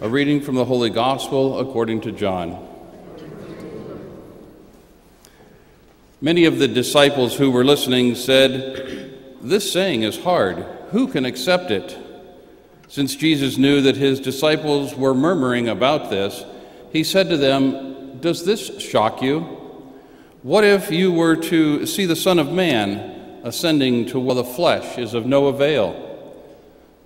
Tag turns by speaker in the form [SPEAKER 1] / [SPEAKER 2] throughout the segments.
[SPEAKER 1] A reading from the Holy Gospel according to John. Many of the disciples who were listening said, "This saying is hard. Who can accept it?" Since Jesus knew that his disciples were murmuring about this, he said to them, "Does this shock you? What if you were to see the Son of Man ascending to where the flesh is of no avail?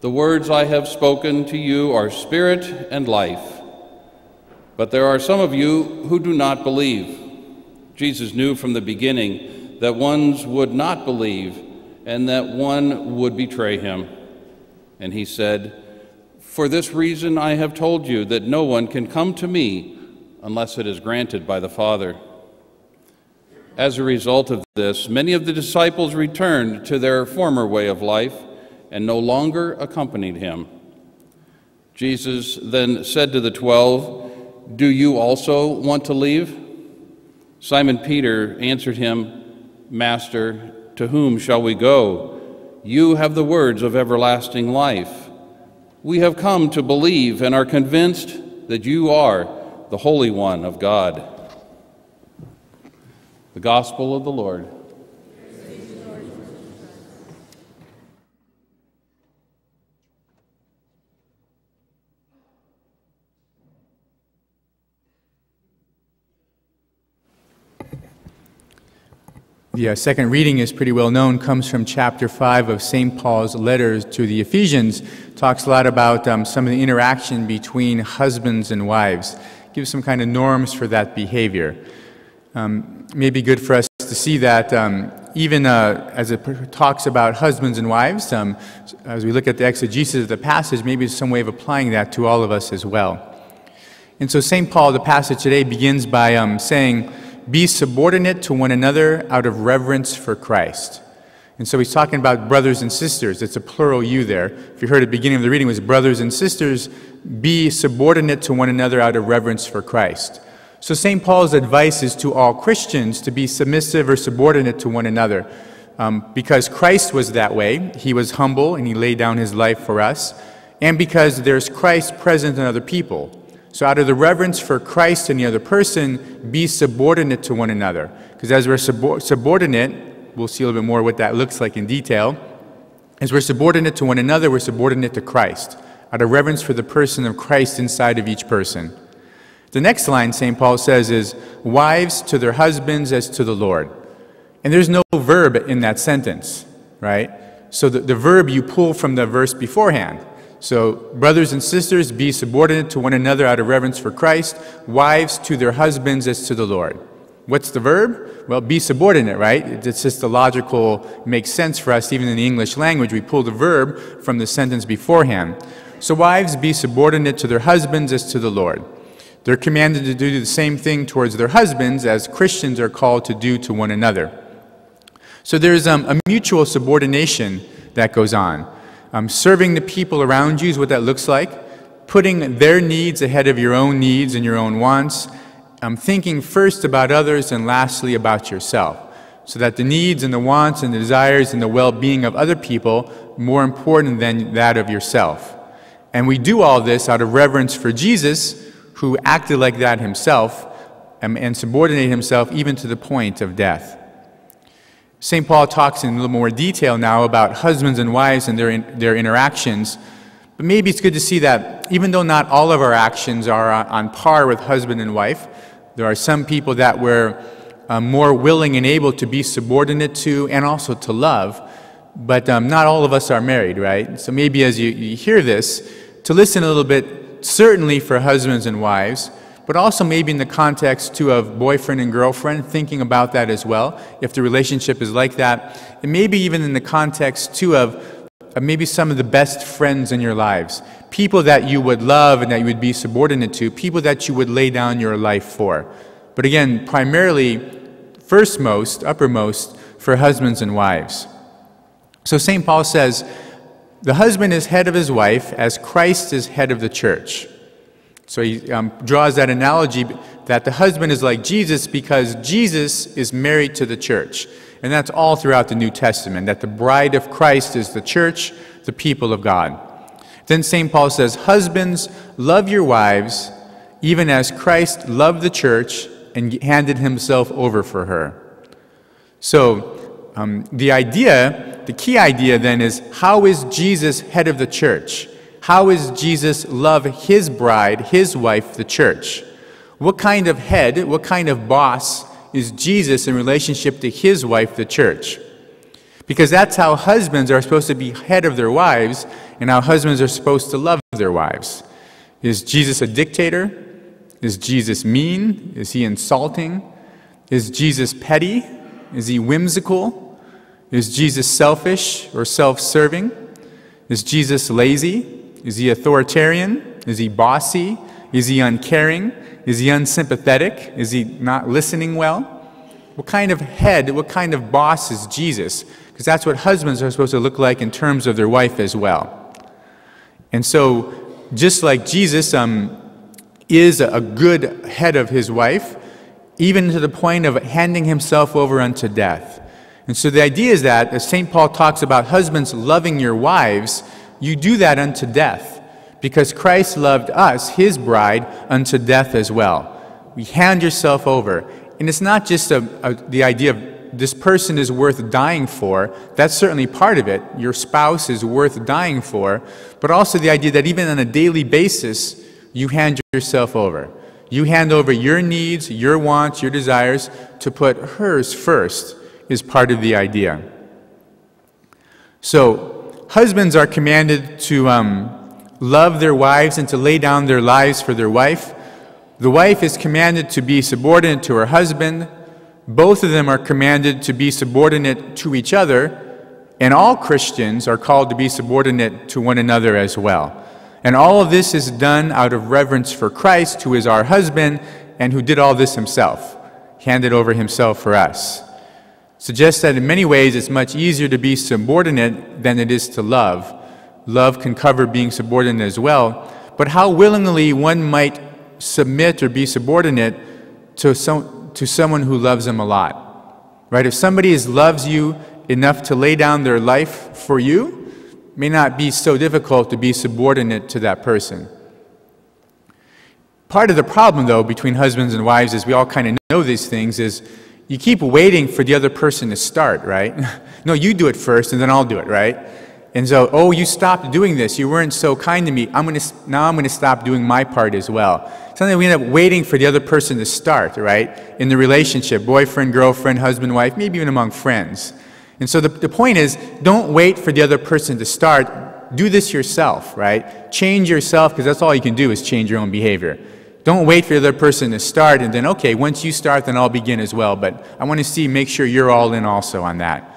[SPEAKER 1] The words I have spoken to you are spirit and life. But there are some of you who do not believe." Jesus knew from the beginning that ones would not believe and that one would betray him. And he said, "For this reason I have told you that no one can come to me unless it is granted by the Father." As a result of this, many of the disciples returned to their former way of life and no longer accompanied him. Jesus then said to the 12, "Do you also want to leave?" Simon Peter answered him, "Master, to whom shall we go? You have the words of everlasting life. We have come to believe and are convinced that you are the Holy One of God." The Gospel of the Lord.
[SPEAKER 2] The second reading is pretty well known, comes from chapter 5 of St. Paul's letter to the Ephesians. Talks a lot about some of the interaction between husbands and wives. Gives some kind of norms for that behavior. May be good for us to see that even as it talks about husbands and wives, as we look at the exegesis of the passage, maybe some way of applying that to all of us as well. And so St. Paul, the passage today, begins by saying, "Be subordinate to one another out of reverence for Christ." And so he's talking about brothers and sisters. It's a plural you there. If you heard at the beginning of the reading, it was brothers and sisters, be subordinate to one another out of reverence for Christ. So St. Paul's advice is to all Christians to be submissive or subordinate to one another. Because Christ was that way. He was humble and he laid down his life for us. And because there's Christ present in other people. So out of the reverence for Christ and the other person, be subordinate to one another. Because as we're subordinate, we'll see a little bit more what that looks like in detail. As we're subordinate to one another, we're subordinate to Christ. Out of reverence for the person of Christ inside of each person. The next line, St. Paul says, is, "Wives to their husbands as to the Lord." And there's no verb in that sentence, right? So the verb you pull from the verse beforehand. So, brothers and sisters, be subordinate to one another out of reverence for Christ. Wives to their husbands as to the Lord. What's the verb? Well, be subordinate, right? It's just a logical, makes sense for us, even in the English language. We pull the verb from the sentence beforehand. So, wives, be subordinate to their husbands as to the Lord. They're commanded to do the same thing towards their husbands as Christians are called to do to one another. So, there's a mutual subordination that goes on. Serving the people around you is what that looks like. Putting their needs ahead of your own needs and your own wants. Thinking first about others and lastly about yourself. So that the needs and the wants and the desires and the well-being of other people are more important than that of yourself. And we do all this out of reverence for Jesus, who acted like that himself and subordinated himself even to the point of death. St. Paul talks in a little more detail now about husbands and wives and their interactions. But maybe it's good to see that even though not all of our actions are on par with husband and wife, there are some people that we're more willing and able to be subordinate to and also to love. But not all of us are married, right? So maybe as you hear this, to listen a little bit, certainly for husbands and wives, but also maybe in the context, too, of boyfriend and girlfriend, thinking about that as well, if the relationship is like that. And maybe even in the context, too, of maybe some of the best friends in your lives. People that you would love and that you would be subordinate to. People that you would lay down your life for. But again, primarily, uppermost, for husbands and wives. So St. Paul says, the husband is head of his wife as Christ is head of the church. So he draws that analogy that the husband is like Jesus because Jesus is married to the church. And that's all throughout the New Testament, that the bride of Christ is the church, the people of God. Then St. Paul says, husbands, love your wives, even as Christ loved the church and handed himself over for her. So the key idea then is, how is Jesus head of the church? How is Jesus love his bride, his wife, the church? What kind of head, what kind of boss is Jesus in relationship to his wife, the church? Because that's how husbands are supposed to be head of their wives, and how husbands are supposed to love their wives. Is Jesus a dictator? Is Jesus mean? Is he insulting? Is Jesus petty? Is he whimsical? Is Jesus selfish or self-serving? Is Jesus lazy? Is he authoritarian? Is he bossy? Is he uncaring? Is he unsympathetic? Is he not listening well? What kind of head, what kind of boss is Jesus? Because that's what husbands are supposed to look like in terms of their wife as well. And so, just like Jesus is a good head of his wife, even to the point of handing himself over unto death. And so the idea is that, as St. Paul talks about husbands loving your wives, you do that unto death, because Christ loved us, his bride, unto death as well. We hand yourself over. And it's not just the idea of this person is worth dying for. That's certainly part of it. Your spouse is worth dying for. But also the idea that even on a daily basis, you hand yourself over. You hand over your needs, your wants, your desires, to put hers first is part of the idea. So, husbands are commanded to love their wives and to lay down their lives for their wife. The wife is commanded to be subordinate to her husband. Both of them are commanded to be subordinate to each other, and all Christians are called to be subordinate to one another as well. And all of this is done out of reverence for Christ, who is our husband, and who did all this himself, handed over himself for us. Suggests that in many ways it's much easier to be subordinate than it is to love. Love can cover being subordinate as well, but how willingly one might submit or be subordinate to someone who loves them a lot. Right? If somebody loves you enough to lay down their life for you, it may not be so difficult to be subordinate to that person. Part of the problem, though, between husbands and wives, is we all kind of know these things, is you keep waiting for the other person to start, right? No, you do it first, and then I'll do it, right? And so, oh, you stopped doing this. You weren't so kind to me. Now I'm going to stop doing my part as well. Sometimes we end up waiting for the other person to start, right? In the relationship, boyfriend, girlfriend, husband, wife, maybe even among friends. And so the point is, don't wait for the other person to start. Do this yourself, right? Change yourself, because that's all you can do is change your own behavior. Don't wait for the other person to start, and then, okay, once you start, then I'll begin as well. But I want to make sure you're all in also on that.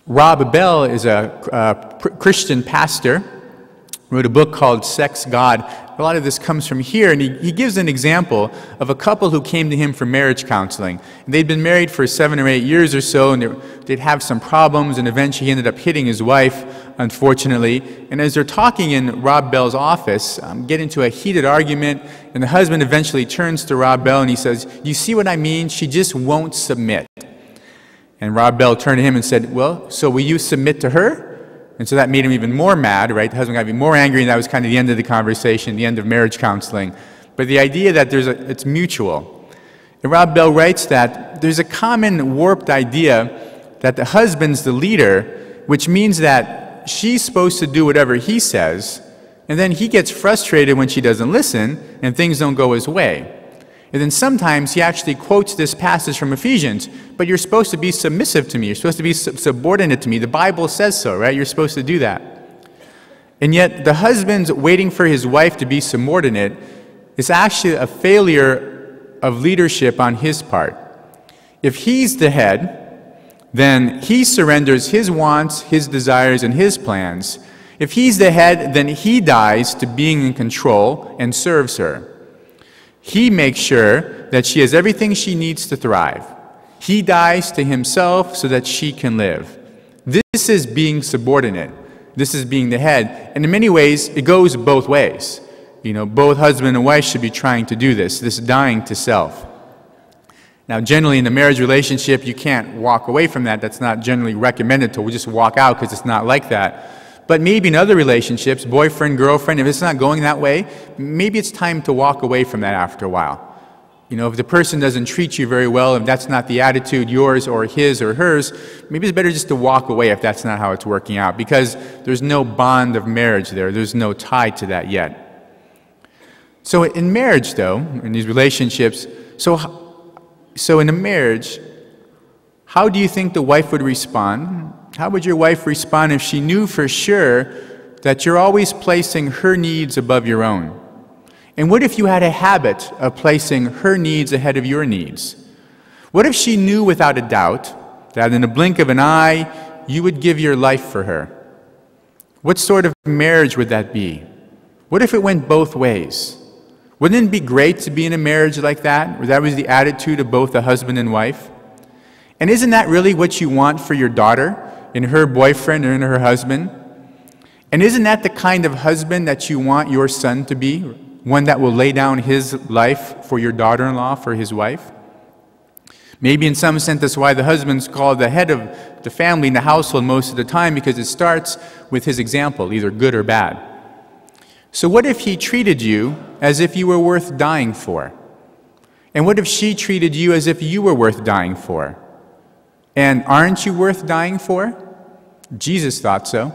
[SPEAKER 2] Rob Bell is a Christian pastor, wrote a book called Sex, God. A lot of this comes from here, and he gives an example of a couple who came to him for marriage counseling. And they'd been married for 7 or 8 years or so, and they'd have some problems, and eventually he ended up hitting his wife, unfortunately. And as they're talking in Rob Bell's office, get into a heated argument, and the husband eventually turns to Rob Bell and he says, "You see what I mean? She just won't submit." And Rob Bell turned to him and said, "Well, so will you submit to her?" And so that made him even more mad, right? The husband got even more angry, and that was kind of the end of the conversation, the end of marriage counseling. But the idea that it's mutual. And Rob Bell writes that there's a common warped idea that the husband's the leader, which means that she's supposed to do whatever he says, and then he gets frustrated when she doesn't listen, and things don't go his way. And then sometimes he actually quotes this passage from Ephesians, "But you're supposed to be submissive to me. You're supposed to be subordinate to me. The Bible says so, right? You're supposed to do that." And yet the husband's waiting for his wife to be subordinate is actually a failure of leadership on his part. If he's the head, then he surrenders his wants, his desires, and his plans. If he's the head, then he dies to being in control and serves her. He makes sure that she has everything she needs to thrive. He dies to himself so that she can live. This is being subordinate. This is being the head. And in many ways, it goes both ways. Both husband and wife should be trying to do this dying to self. Now, generally in a marriage relationship, you can't walk away from that. That's not generally recommended to just walk out, because it's not like that. But maybe in other relationships, boyfriend, girlfriend, if it's not going that way, maybe it's time to walk away from that after a while. You know, if the person doesn't treat you very well, if that's not the attitude, yours or his or hers, maybe it's better just to walk away if that's not how it's working out, because there's no bond of marriage there. There's no tie to that yet. So in marriage, though, in these relationships, so in a marriage, how do you think the wife would respond? How would your wife respond if she knew for sure that you're always placing her needs above your own? And what if you had a habit of placing her needs ahead of your needs? What if she knew without a doubt that in a blink of an eye, you would give your life for her? What sort of marriage would that be? What if it went both ways? Wouldn't it be great to be in a marriage like that, where that was the attitude of both the husband and wife? And isn't that really what you want for your daughter, in her boyfriend or in her husband? And isn't that the kind of husband that you want your son to be? One that will lay down his life for your daughter-in-law, for his wife? Maybe in some sense that's why the husband's called the head of the family and the household most of the time, because it starts with his example, either good or bad. So what if he treated you as if you were worth dying for? And what if she treated you as if you were worth dying for? And aren't you worth dying for? Jesus thought so.